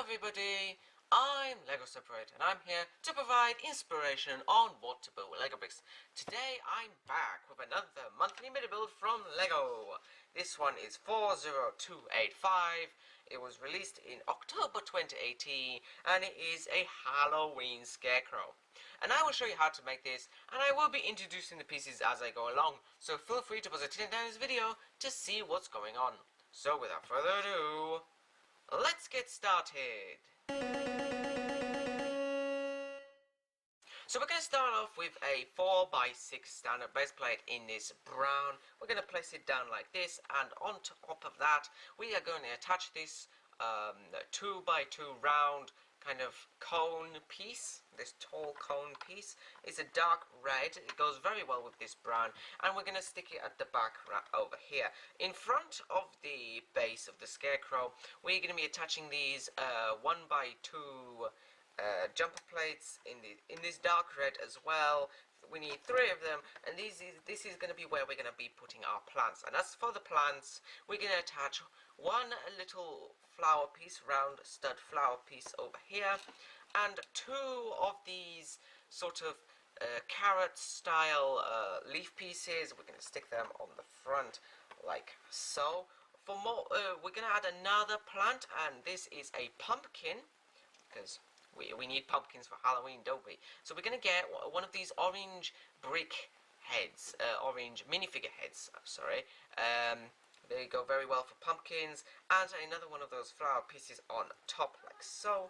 everybody, I'm LEGO Separator and I'm here to provide inspiration on what to build with LEGO bricks. Today I'm back with another monthly mini build from LEGO. This one is 40285. It was released in October 2018 and it is a Halloween Scarecrow. And I will show you how to make this, and I will be introducing the pieces as I go along, so feel free to pause attention down this video to see what's going on. So without further ado, let's get started. So we're going to start off with a 4x6 standard base plate in this brown. We're going to place it down like this, and on top of that we are going to attach this 2x2 round kind of cone piece. This tall cone piece is a dark red. It goes very well with this brown, and we're going to stick it at the back right over here. In front of the base of the Scarecrow, we're going to be attaching these 1x2 jumper plates in this dark red as well. We need 3 of them, and this is going to be where we're going to be putting our plants. And as for the plants, we're going to attach one little flower piece, round stud flower piece over here, and 2 of these sort of carrot style leaf pieces. We're going to stick them on the front like so. For more, we're going to add another plant, and this is a pumpkin, because we need pumpkins for Halloween, don't we? So we're going to get one of these orange brick heads, orange minifigure heads, sorry. They go very well for pumpkins, and another one of those flower pieces on top, like so.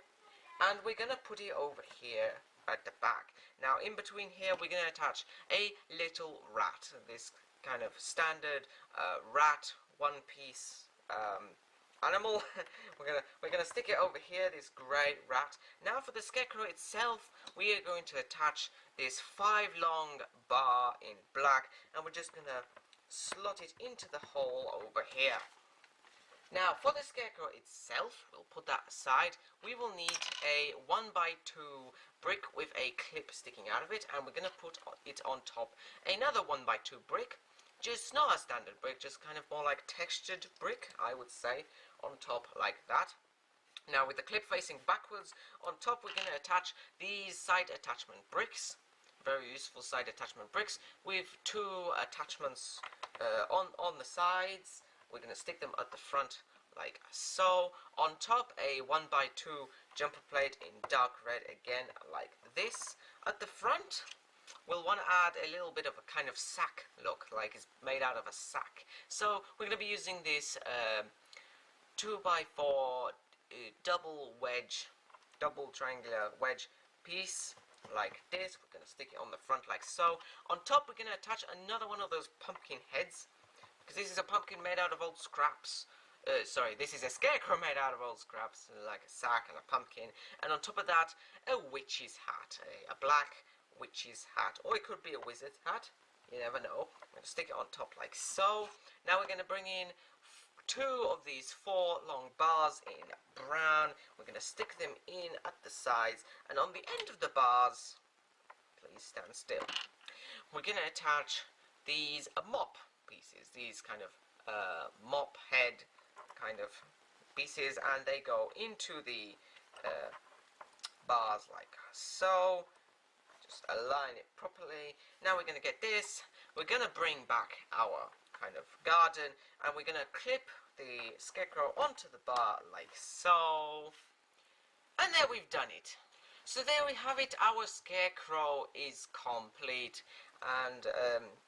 And we're going to put it over here at the back. Now, in between here, we're going to attach a little rat, this kind of standard rat one-piece animal. we're gonna stick it over here, this grey rat. Now for the Scarecrow itself, we are going to attach this 5 long bar in black, and we're just gonna slot it into the hole over here. Now for the Scarecrow itself, we'll put that aside. We will need a 1x2 brick with a clip sticking out of it, and we're gonna put it on top another 1x2 brick. Just not a standard brick, just kind of more like textured brick, I would say, on top like that. Now with the clip facing backwards, on top we're going to attach these side attachment bricks, very useful side attachment bricks, with 2 attachments on the sides. We're going to stick them at the front like so. On top, a 1x2 jumper plate in dark red again, like this. At the front, we'll want to add a little bit of a kind of sack look, like it's made out of a sack. So we're going to be using this 2x4 double triangular wedge piece like this. We're going to stick it on the front like so. On top we're going to attach another one of those pumpkin heads, because this is a pumpkin made out of old scraps. Sorry, this is a Scarecrow made out of old scraps, like a sack and a pumpkin. And on top of that, a witch's hat, a black witch's hat, or it could be a wizard's hat, you never know. I'm going to stick it on top like so. Now we're going to bring in 2 of these 4 long bars in brown. We're going to stick them in at the sides, and on the end of the bars, please stand still, we're going to attach these mop pieces, these kind of mop head kind of pieces, and they go into the bars like so. Just align it properly. Now we're going to get this. We're going to bring back our kind of garden, and we're going to clip the Scarecrow onto the bar like so. And there we've done it. So there we have it. Our Scarecrow is complete, and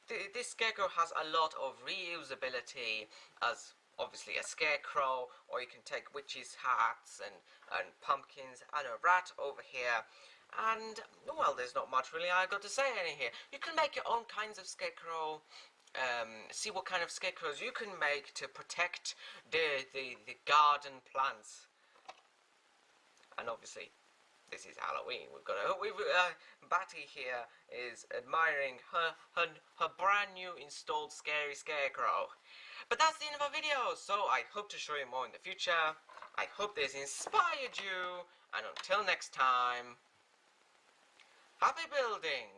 this Scarecrow has a lot of reusability as obviously a Scarecrow, or you can take witches' hats and pumpkins and a rat over here. And, well, there's not much really I got to say in here. You can make your own kinds of Scarecrow, see what kind of Scarecrows you can make to protect the garden plants. And obviously, this is Halloween. Batty here is admiring her brand new installed scary Scarecrow. But that's the end of our video, so I hope to show you more in the future. I hope this inspired you, and until next time, happy building!